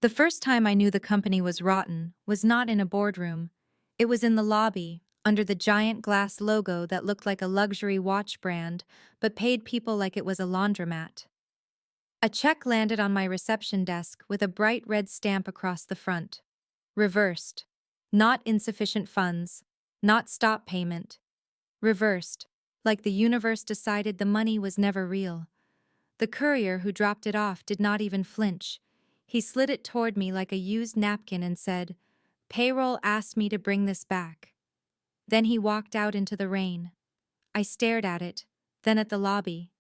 The first time I knew the company was rotten was not in a boardroom. It was in the lobby, under the giant glass logo that looked like a luxury watch brand, but paid people like it was a laundromat. A check landed on my reception desk with a bright red stamp across the front. Reversed. Not insufficient funds. Not stop payment. Reversed. Like the universe decided the money was never real. The courier who dropped it off did not even flinch. He slid it toward me like a used napkin and said, "Payroll asked me to bring this back." Then he walked out into the rain. I stared at it, then at the lobby.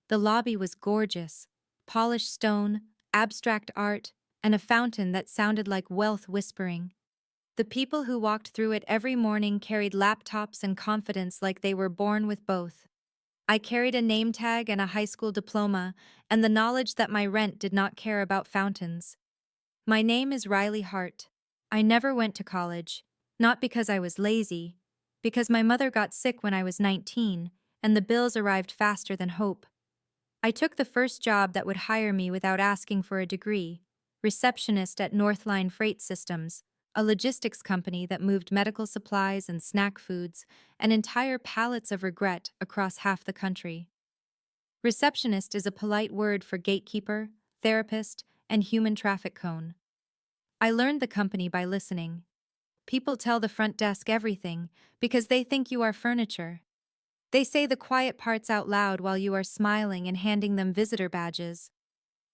The lobby was gorgeous. Polished stone, abstract art, and a fountain that sounded like wealth whispering. The people who walked through it every morning carried laptops and confidence like they were born with both. I carried a name tag and a high school diploma, and the knowledge that my rent did not care about fountains. My name is Riley Hart. I never went to college, not because I was lazy, because my mother got sick when I was 19, and the bills arrived faster than hope. I took the first job that would hire me without asking for a degree, receptionist at Northline Freight Systems, a logistics company that moved medical supplies and snack foods and entire pallets of regret across half the country. Receptionist is a polite word for gatekeeper, therapist, and human traffic cone. I learned the company by listening. People tell the front desk everything because they think you are furniture. They say the quiet parts out loud while you are smiling and handing them visitor badges.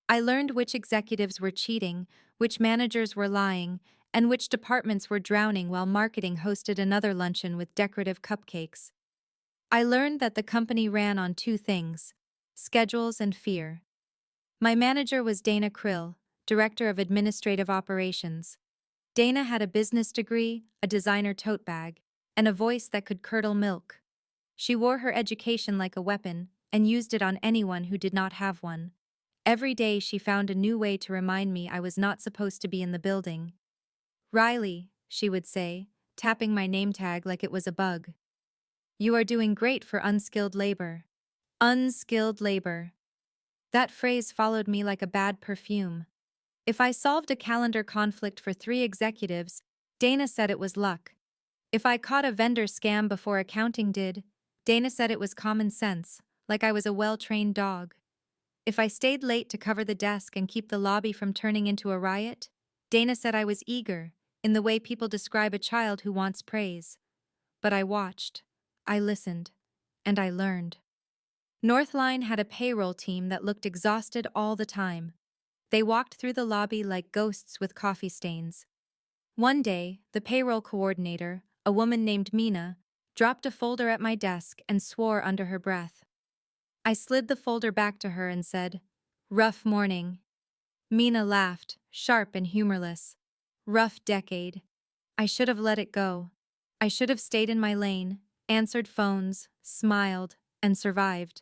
I learned which executives were cheating, which managers were lying, and which departments were drowning while marketing hosted another luncheon with decorative cupcakes. I learned that the company ran on two things: schedules and fear. My manager was Dana Krill, Director of Administrative Operations. Dana had a business degree, a designer tote bag, and a voice that could curdle milk. She wore her education like a weapon and used it on anyone who did not have one. Every day she found a new way to remind me I was not supposed to be in the building. "Riley," she would say, tapping my name tag like it was a bug. "You are doing great for unskilled labor." Unskilled labor. That phrase followed me like a bad perfume. If I solved a calendar conflict for 3 executives, Dana said it was luck. If I caught a vendor scam before accounting did, Dana said it was common sense, like I was a well-trained dog. If I stayed late to cover the desk and keep the lobby from turning into a riot, Dana said I was eager, in the way people describe a child who wants praise. But I watched, I listened, and I learned. Northline had a payroll team that looked exhausted all the time. They walked through the lobby like ghosts with coffee stains. One day, the payroll coordinator, a woman named Mina, dropped a folder at my desk and swore under her breath. I slid the folder back to her and said, "Rough morning." Mina laughed, sharp and humorless. "Rough decade." I should have let it go. I should have stayed in my lane, answered phones, smiled, and survived.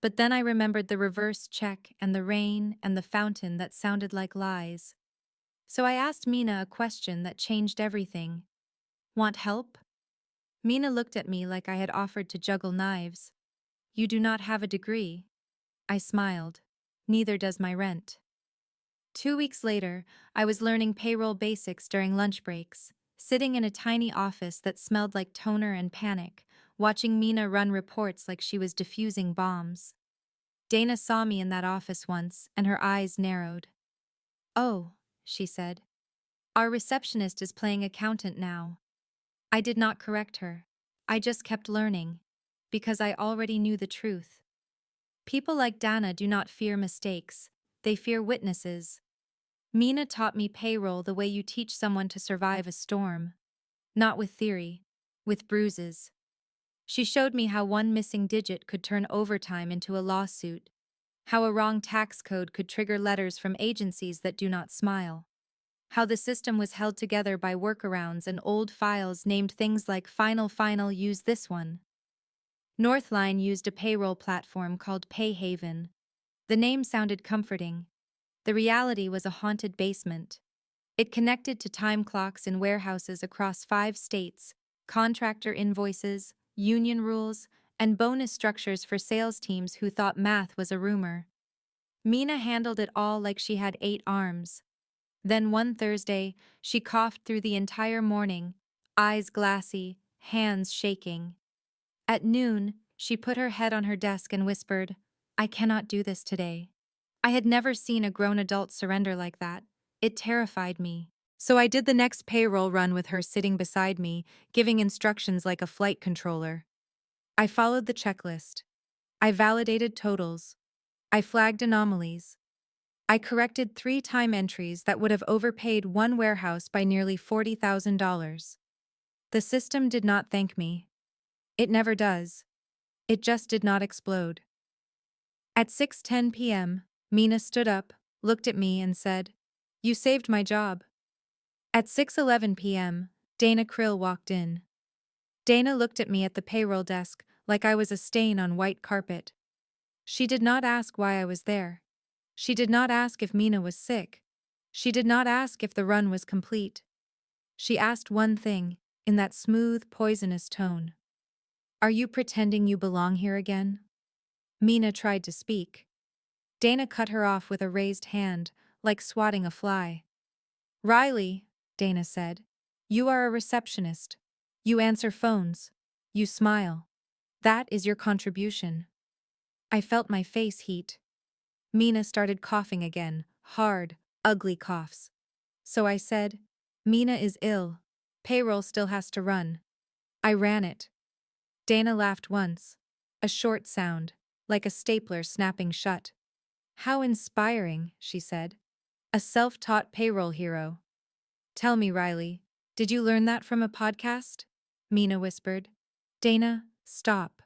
But then I remembered the reverse check and the rain and the fountain that sounded like lies. So I asked Mina a question that changed everything. "Want help?" Mina looked at me like I had offered to juggle knives. "You do not have a degree." I smiled. "Neither does my rent." 2 weeks later, I was learning payroll basics during lunch breaks, sitting in a tiny office that smelled like toner and panic, watching Mina run reports like she was defusing bombs. Dana saw me in that office once, and her eyes narrowed. "Oh," she said. "Our receptionist is playing accountant now." I did not correct her. I just kept learning, because I already knew the truth. People like Dana do not fear mistakes, they fear witnesses. Mina taught me payroll the way you teach someone to survive a storm. Not with theory, with bruises. She showed me how one missing digit could turn overtime into a lawsuit, how a wrong tax code could trigger letters from agencies that do not smile, how the system was held together by workarounds and old files named things like final, use this one. Northline used a payroll platform called Payhaven. The name sounded comforting. The reality was a haunted basement. It connected to time clocks in warehouses across 5 states, contractor invoices, union rules, and bonus structures for sales teams who thought math was a rumor. Mina handled it all like she had 8 arms. Then one Thursday, she coughed through the entire morning, eyes glassy, hands shaking. At noon, she put her head on her desk and whispered, "I cannot do this today." I had never seen a grown adult surrender like that. It terrified me. So I did the next payroll run with her sitting beside me, giving instructions like a flight controller. I followed the checklist. I validated totals. I flagged anomalies. I corrected 3 time entries that would have overpaid one warehouse by nearly $40,000. The system did not thank me. It never does. It just did not explode. At 6:10 p.m., Mina stood up, looked at me, and said, "You saved my job." At 6:11 p.m., Dana Krill walked in. Dana looked at me at the payroll desk like I was a stain on white carpet. She did not ask why I was there. She did not ask if Mina was sick. She did not ask if the run was complete. She asked one thing, in that smooth, poisonous tone. "Are you pretending you belong here again?" Mina tried to speak. Dana cut her off with a raised hand, like swatting a fly. "Riley," Dana said, "you are a receptionist. You answer phones. You smile. That is your contribution." I felt my face heat. Mina started coughing again, hard, ugly coughs. So I said, "Mina is ill. Payroll still has to run." I ran it. Dana laughed once. A short sound, like a stapler snapping shut. "How inspiring," she said. "A self-taught payroll hero." "Tell me, Riley, did you learn that from a podcast?" Mina whispered. "Dana, stop."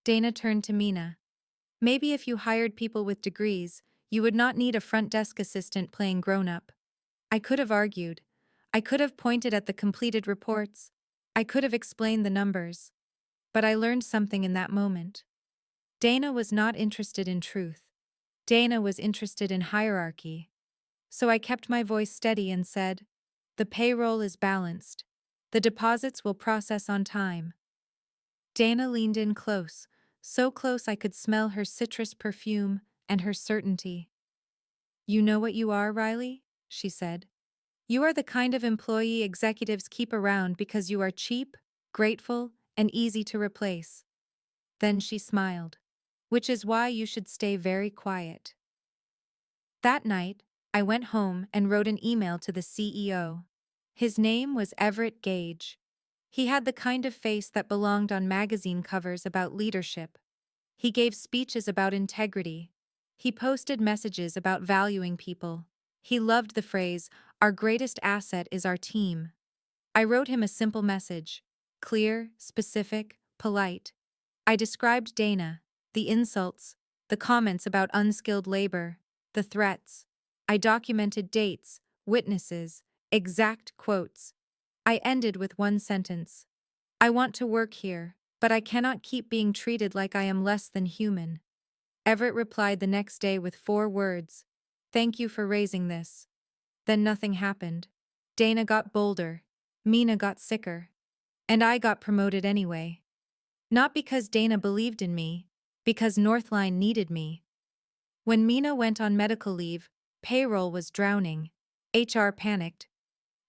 Dana turned to Mina. "Maybe if you hired people with degrees, you would not need a front desk assistant playing grown-up." I could have argued. I could have pointed at the completed reports. I could have explained the numbers. But I learned something in that moment. Dana was not interested in truth. Dana was interested in hierarchy. So I kept my voice steady and said, "The payroll is balanced. The deposits will process on time." Dana leaned in close, so close I could smell her citrus perfume and her certainty. "You know what you are, Riley?" she said. "You are the kind of employee executives keep around because you are cheap, grateful, and easy to replace." Then she smiled. "Which is why you should stay very quiet." That night, I went home and wrote an email to the CEO. His name was Everett Gage. He had the kind of face that belonged on magazine covers about leadership. He gave speeches about integrity. He posted messages about valuing people. He loved the phrase, "Our greatest asset is our team." I wrote him a simple message, clear, specific, polite. I described Dana, the insults, the comments about unskilled labor, the threats. I documented dates, witnesses, exact quotes. I ended with one sentence. "I want to work here, but I cannot keep being treated like I am less than human." Everett replied the next day with 4 words. "Thank you for raising this." Then nothing happened. Dana got bolder. Mina got sicker. And I got promoted anyway. Not because Dana believed in me, because Northline needed me. When Mina went on medical leave, payroll was drowning. HR panicked.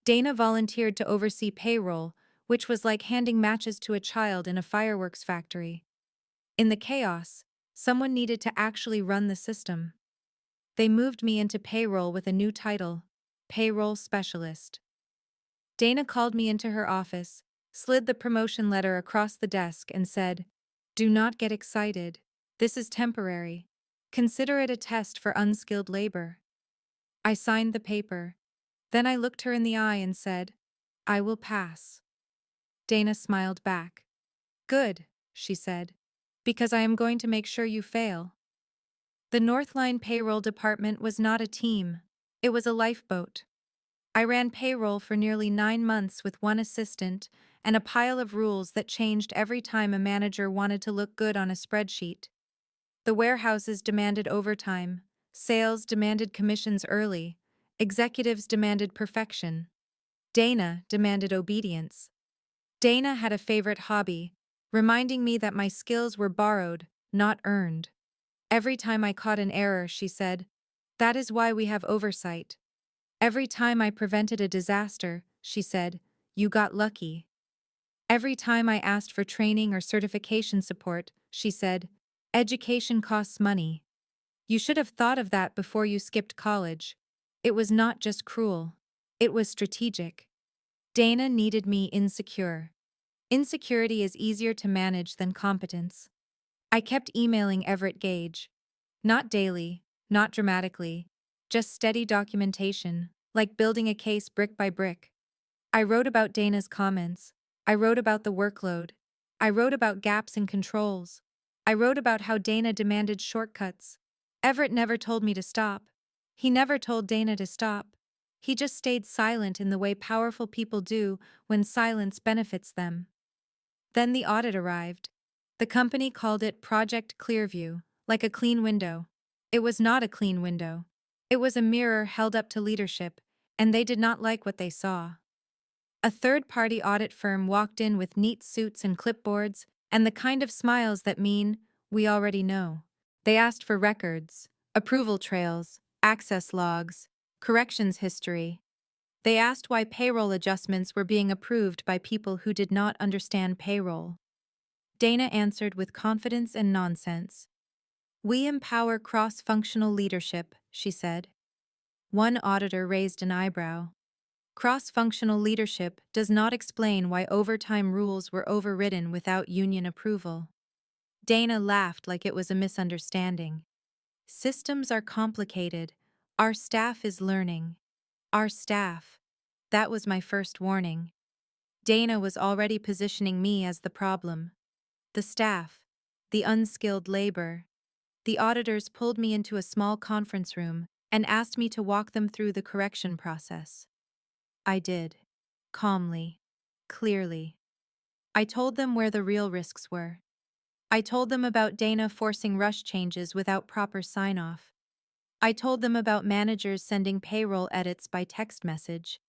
Dana volunteered to oversee payroll, which was like handing matches to a child in a fireworks factory. In the chaos, someone needed to actually run the system. They moved me into payroll with a new title, Payroll Specialist. Dana called me into her office, slid the promotion letter across the desk, and said, "Do not get excited. This is temporary. Consider it a test for unskilled labor." I signed the paper. Then I looked her in the eye and said, "I will pass." Dana smiled back. "Good," she said, "because I am going to make sure you fail." The Northline payroll department was not a team. It was a lifeboat. I ran payroll for nearly 9 months with one assistant and a pile of rules that changed every time a manager wanted to look good on a spreadsheet. The warehouses demanded overtime, sales demanded commissions early, executives demanded perfection. Dana demanded obedience. Dana had a favorite hobby, reminding me that my skills were borrowed, not earned. Every time I caught an error, she said, "That is why we have oversight." Every time I prevented a disaster, she said, you got lucky. Every time I asked for training or certification support, she said, education costs money. You should have thought of that before you skipped college. It was not just cruel. It was strategic. Dana needed me insecure. Insecurity is easier to manage than competence. I kept emailing Everett Gage. Not daily, not dramatically, just steady documentation, like building a case brick by brick. I wrote about Dana's comments. I wrote about the workload. I wrote about gaps in controls. I wrote about how Dana demanded shortcuts. Everett never told me to stop. He never told Dana to stop. He just stayed silent in the way powerful people do when silence benefits them. Then the audit arrived. The company called it Project Clearview, like a clean window. It was not a clean window. It was a mirror held up to leadership, and they did not like what they saw. A third-party audit firm walked in with neat suits and clipboards, and the kind of smiles that mean, we already know. They asked for records, approval trails, access logs, corrections history. They asked why payroll adjustments were being approved by people who did not understand payroll. Dana answered with confidence and nonsense. We empower cross-functional leadership, she said. One auditor raised an eyebrow. Cross-functional leadership does not explain why overtime rules were overridden without union approval. Dana laughed like it was a misunderstanding. Systems are complicated. Our staff is learning. Our staff. That was my first warning. Dana was already positioning me as the problem. The staff. The unskilled labor. The auditors pulled me into a small conference room and asked me to walk them through the correction process. I did. Calmly. Clearly. I told them where the real risks were. I told them about Dana forcing rush changes without proper sign-off. I told them about managers sending payroll edits by text message.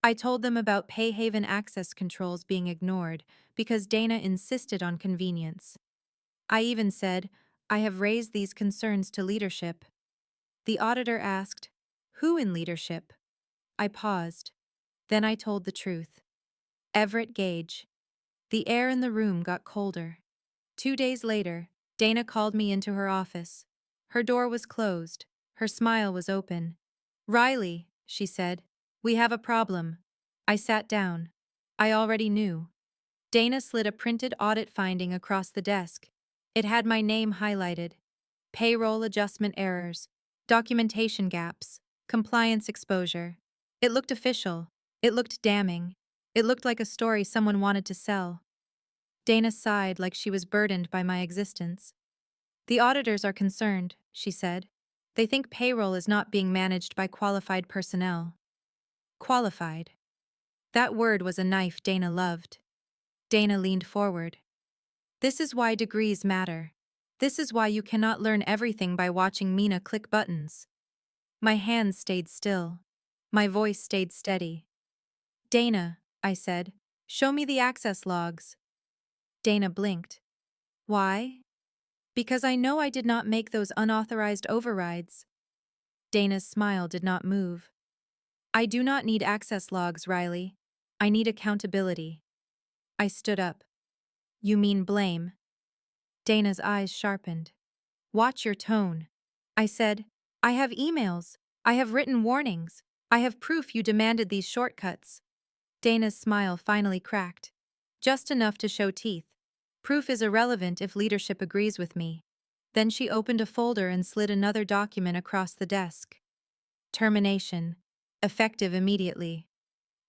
I told them about Payhaven access controls being ignored because Dana insisted on convenience. I even said, I have raised these concerns to leadership. The auditor asked, who in leadership? I paused. Then I told the truth. Everett Gage. The air in the room got colder. 2 days later, Dana called me into her office. Her door was closed. Her smile was open. Riley, she said, we have a problem. I sat down. I already knew. Dana slid a printed audit finding across the desk. It had my name highlighted. Payroll adjustment errors, documentation gaps, compliance exposure. It looked official. It looked damning. It looked like a story someone wanted to sell. Dana sighed like she was burdened by my existence. The auditors are concerned, she said. They think payroll is not being managed by qualified personnel. Qualified. That word was a knife Dana loved. Dana leaned forward. This is why degrees matter. This is why you cannot learn everything by watching Mina click buttons. My hands stayed still. My voice stayed steady. Dana, I said, show me the access logs. Dana blinked. Why? Because I know I did not make those unauthorized overrides. Dana's smile did not move. I do not need access logs, Riley. I need accountability. I stood up. You mean blame? Dana's eyes sharpened. Watch your tone. I said, I have emails. I have written warnings. I have proof you demanded these shortcuts. Dana's smile finally cracked. Just enough to show teeth. Proof is irrelevant if leadership agrees with me. Then she opened a folder and slid another document across the desk. Termination. Effective immediately.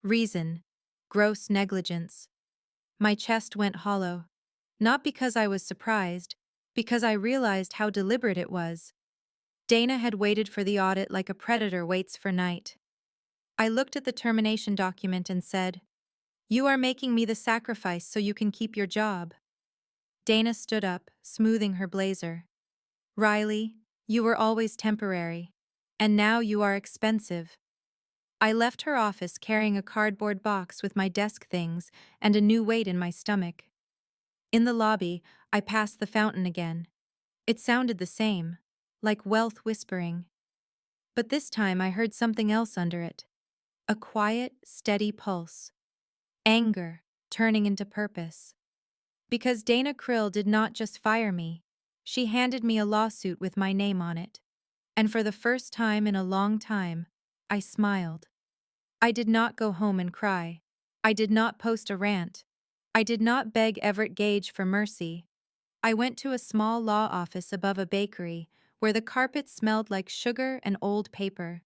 Reason. Gross negligence. My chest went hollow. Not because I was surprised, because I realized how deliberate it was. Dana had waited for the audit like a predator waits for night. I looked at the termination document and said, you are making me the sacrifice so you can keep your job. Dana stood up, smoothing her blazer. Riley, you were always temporary. And now you are expensive. I left her office carrying a cardboard box with my desk things and a new weight in my stomach. In the lobby, I passed the fountain again. It sounded the same, like wealth whispering. But this time I heard something else under it. A quiet, steady pulse. Anger, turning into purpose. Because Dana Krill did not just fire me, she handed me a lawsuit with my name on it. And for the first time in a long time, I smiled. I did not go home and cry. I did not post a rant. I did not beg Everett Gage for mercy. I went to a small law office above a bakery where the carpet smelled like sugar and old paper.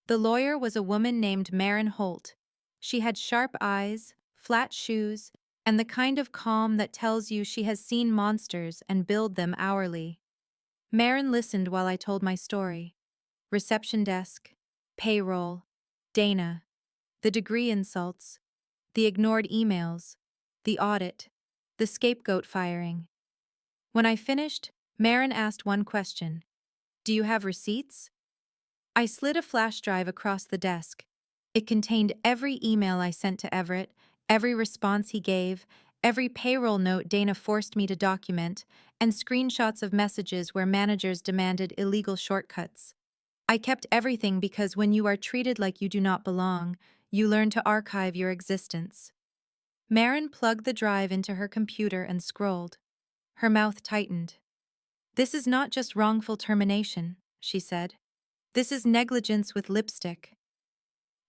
The lawyer was a woman named Maren Holt. She had sharp eyes, flat shoes, and the kind of calm that tells you she has seen monsters and billed them hourly. Maren listened while I told my story. Reception desk, payroll, Dana, the degree insults, the ignored emails, the audit, the scapegoat firing. When I finished, Maren asked one question. Do you have receipts? I slid a flash drive across the desk. It contained every email I sent to Everett, every response he gave, every payroll note Dana forced me to document, and screenshots of messages where managers demanded illegal shortcuts. I kept everything because when you are treated like you do not belong, you learn to archive your existence. Maren plugged the drive into her computer and scrolled. Her mouth tightened. This is not just wrongful termination, she said. This is negligence with lipstick.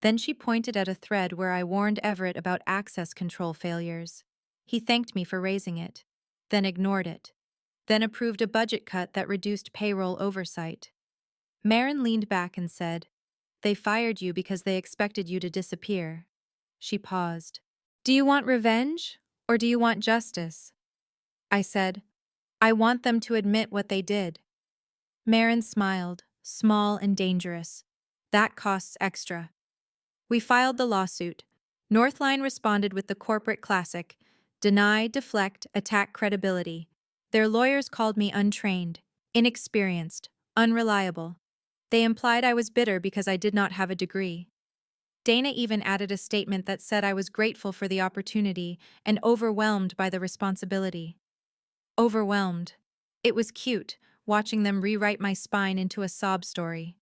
Then she pointed at a thread where I warned Everett about access control failures. He thanked me for raising it, then ignored it, then approved a budget cut that reduced payroll oversight. Maren leaned back and said, They fired you because they expected you to disappear. She paused. Do you want revenge, or do you want justice? I said, I want them to admit what they did. Maren smiled, small and dangerous. That costs extra. We filed the lawsuit. Northline responded with the corporate classic, deny, deflect, attack credibility. Their lawyers called me untrained, inexperienced, unreliable. They implied I was bitter because I did not have a degree. Dana even added a statement that said I was grateful for the opportunity and overwhelmed by the responsibility. Overwhelmed. It was cute, watching them rewrite my spine into a sob story.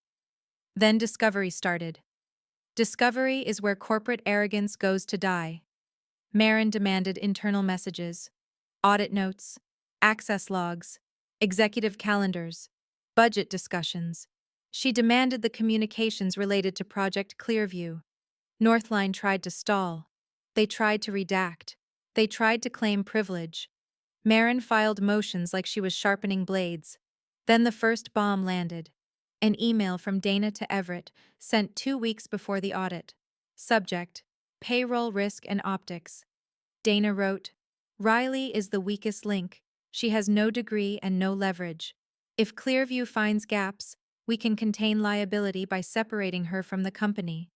Then discovery started. Discovery is where corporate arrogance goes to die. Maren demanded internal messages, audit notes, access logs, executive calendars, budget discussions. She demanded the communications related to Project Clearview. Northline tried to stall. They tried to redact. They tried to claim privilege. Maren filed motions like she was sharpening blades. Then the first bomb landed. An email from Dana to Everett, sent 2 weeks before the audit. Subject: Payroll Risk and Optics. Dana wrote, Riley is the weakest link. She has no degree and no leverage. If Clearview finds gaps, we can contain liability by separating her from the company.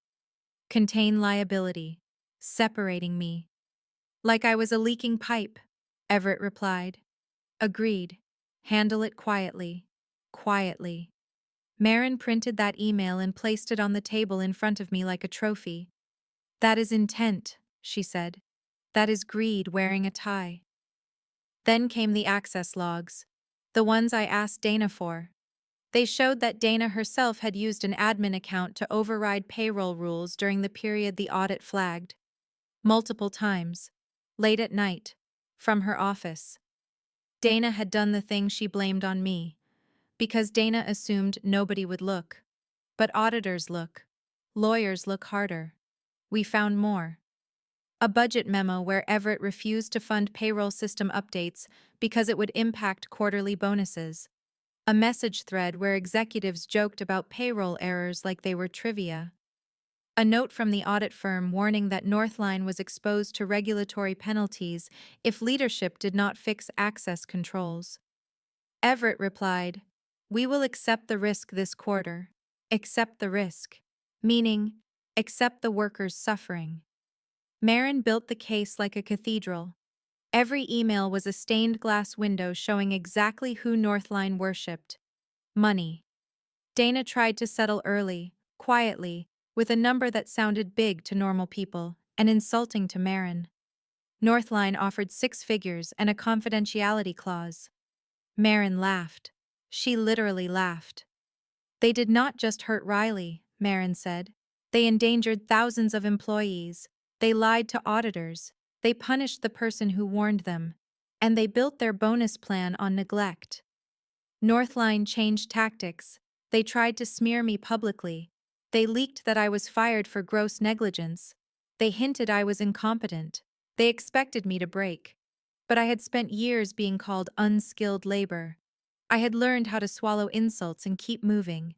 Contain liability. Separating me. Like I was a leaking pipe, Everett replied. Agreed. Handle it quietly. Quietly. Maren printed that email and placed it on the table in front of me like a trophy. That is intent, she said. That is greed wearing a tie. Then came the access logs, the ones I asked Dana for. They showed that Dana herself had used an admin account to override payroll rules during the period the audit flagged. Multiple times. Late at night. From her office. Dana had done the thing she blamed on me. Because Dana assumed nobody would look. But auditors look. Lawyers look harder. We found more. A budget memo where Everett refused to fund payroll system updates because it would impact quarterly bonuses. A message thread where executives joked about payroll errors like they were trivia. A note from the audit firm warning that Northline was exposed to regulatory penalties if leadership did not fix access controls. Everett replied, We will accept the risk this quarter. Accept the risk. Meaning, accept the workers' suffering. Maren built the case like a cathedral. Every email was a stained glass window showing exactly who Northline worshipped. Money. Dana tried to settle early, quietly, with a number that sounded big to normal people and insulting to Maren. Northline offered 6 figures and a confidentiality clause. Maren laughed. She literally laughed. They did not just hurt Riley, Marin said. They endangered thousands of employees. They lied to auditors. They punished the person who warned them. And they built their bonus plan on neglect. Northline changed tactics. They tried to smear me publicly. They leaked that I was fired for gross negligence. They hinted I was incompetent. They expected me to break. But I had spent years being called unskilled labor. I had learned how to swallow insults and keep moving.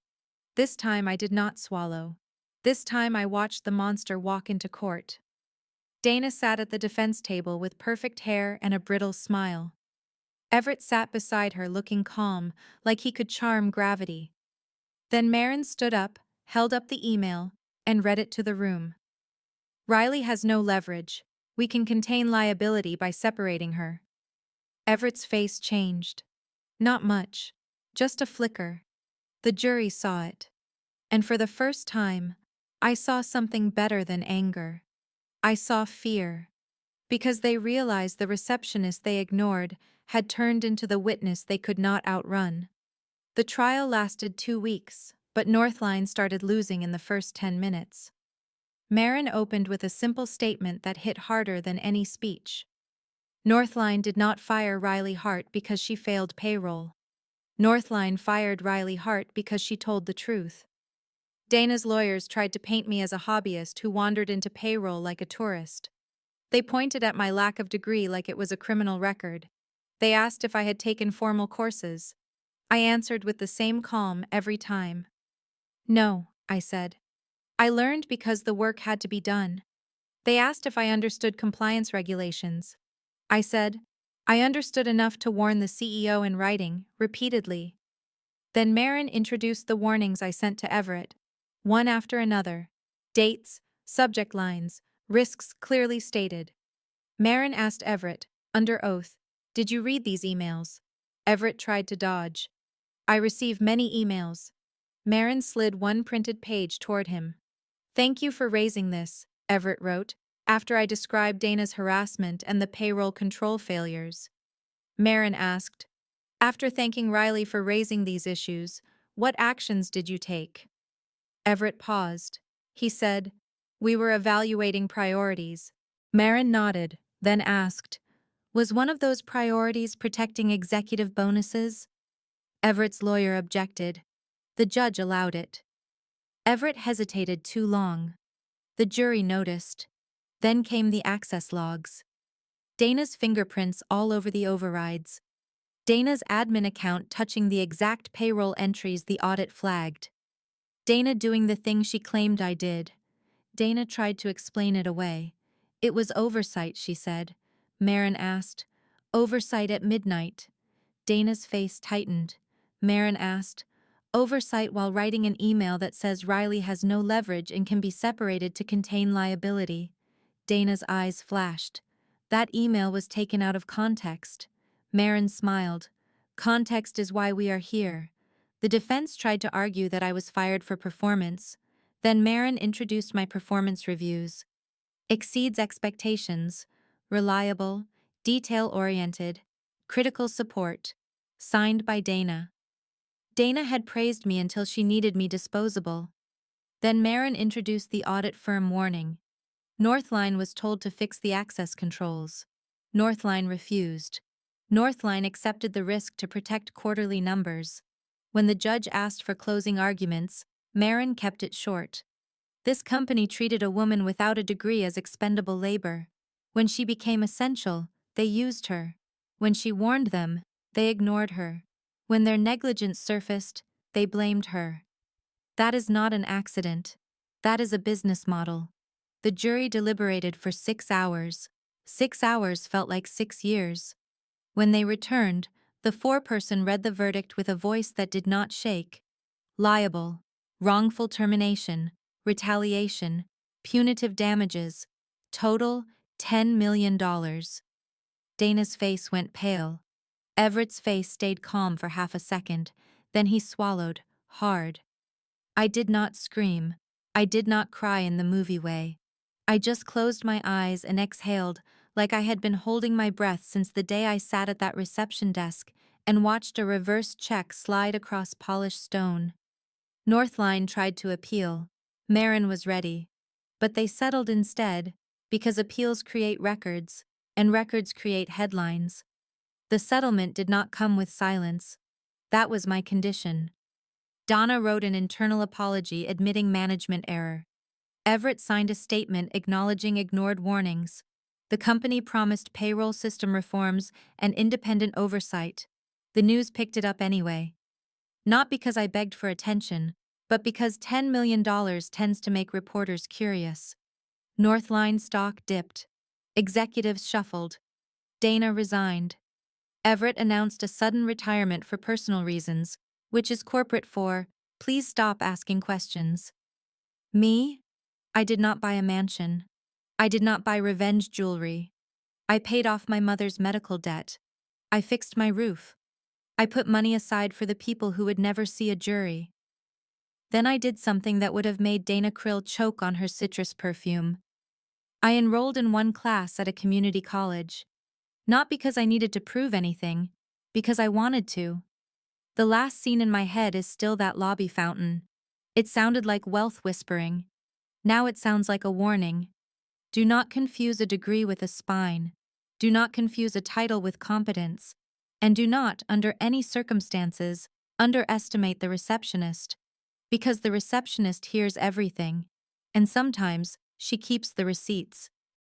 This time I did not swallow. This time I watched the monster walk into court. Dana sat at the defense table with perfect hair and a brittle smile. Everett sat beside her looking calm, like he could charm gravity. Then Marin stood up, held up the email, and read it to the room. Riley has no leverage. We can contain liability by separating her. Everett's face changed. Not much. Just a flicker. The jury saw it. And for the first time, I saw something better than anger. I saw fear. Because they realized the receptionist they ignored had turned into the witness they could not outrun. The trial lasted 2 weeks, but Northline started losing in the first 10 minutes. Marin opened with a simple statement that hit harder than any speech. Northline did not fire Riley Hart because she failed payroll. Northline fired Riley Hart because she told the truth. Dana's lawyers tried to paint me as a hobbyist who wandered into payroll like a tourist. They pointed at my lack of degree like it was a criminal record. They asked if I had taken formal courses. I answered with the same calm every time. No, I said. I learned because the work had to be done. They asked if I understood compliance regulations. I said, I understood enough to warn the CEO in writing, repeatedly. Then Marin introduced the warnings I sent to Everett, one after another. Dates, subject lines, risks clearly stated. Marin asked Everett, under oath, did you read these emails? Everett tried to dodge. I receive many emails. Marin slid one printed page toward him. Thank you for raising this, Everett wrote, after I described Dana's harassment and the payroll control failures. Marin asked, after thanking Riley for raising these issues, what actions did you take? Everett paused. He said, we were evaluating priorities. Marin nodded, then asked, was one of those priorities protecting executive bonuses? Everett's lawyer objected. The judge allowed it. Everett hesitated too long. The jury noticed. Then came the access logs. Dana's fingerprints all over the overrides. Dana's admin account touching the exact payroll entries the audit flagged. Dana doing the thing she claimed I did. Dana tried to explain it away. It was oversight, she said. Marin asked, oversight at midnight. Dana's face tightened. Marin asked, oversight while writing an email that says Riley has no leverage and can be separated to contain liability. Dana's eyes flashed. That email was taken out of context. Marin smiled. Context is why we are here. The defense tried to argue that I was fired for performance. Then Marin introduced my performance reviews. Exceeds expectations. Reliable. Detail-oriented. Critical support. Signed by Dana. Dana had praised me until she needed me disposable. Then Marin introduced the audit firm warning. Northline was told to fix the access controls. Northline refused. Northline accepted the risk to protect quarterly numbers. When the judge asked for closing arguments, Marin kept it short. This company treated a woman without a degree as expendable labor. When she became essential, they used her. When she warned them, they ignored her. When their negligence surfaced, they blamed her. That is not an accident. That is a business model. The jury deliberated for 6 hours. 6 hours felt like 6 years. When they returned, the foreperson read the verdict with a voice that did not shake. Liable, wrongful termination, retaliation, punitive damages, total $10 million. Dana's face went pale. Everett's face stayed calm for half a second, then he swallowed, hard. I did not scream. I did not cry in the movie way. I just closed my eyes and exhaled, like I had been holding my breath since the day I sat at that reception desk and watched a reverse check slide across polished stone. Northline tried to appeal. Marin was ready. But they settled instead, because appeals create records, and records create headlines. The settlement did not come with silence. That was my condition. Donna wrote an internal apology admitting management error. Everett signed a statement acknowledging ignored warnings. The company promised payroll system reforms and independent oversight. The news picked it up anyway. Not because I begged for attention, but because $10 million tends to make reporters curious. Northline stock dipped. Executives shuffled. Dana resigned. Everett announced a sudden retirement for personal reasons, which is corporate for, please stop asking questions. Me? I did not buy a mansion. I did not buy revenge jewelry. I paid off my mother's medical debt. I fixed my roof. I put money aside for the people who would never see a jury. Then I did something that would have made Dana Krill choke on her citrus perfume. I enrolled in one class at a community college. Not because I needed to prove anything, because I wanted to. The last scene in my head is still that lobby fountain. It sounded like wealth whispering. Now it sounds like a warning. Do not confuse a degree with a spine. Do not confuse a title with competence. And do not, under any circumstances, underestimate the receptionist. Because the receptionist hears everything. And sometimes, she keeps the receipts.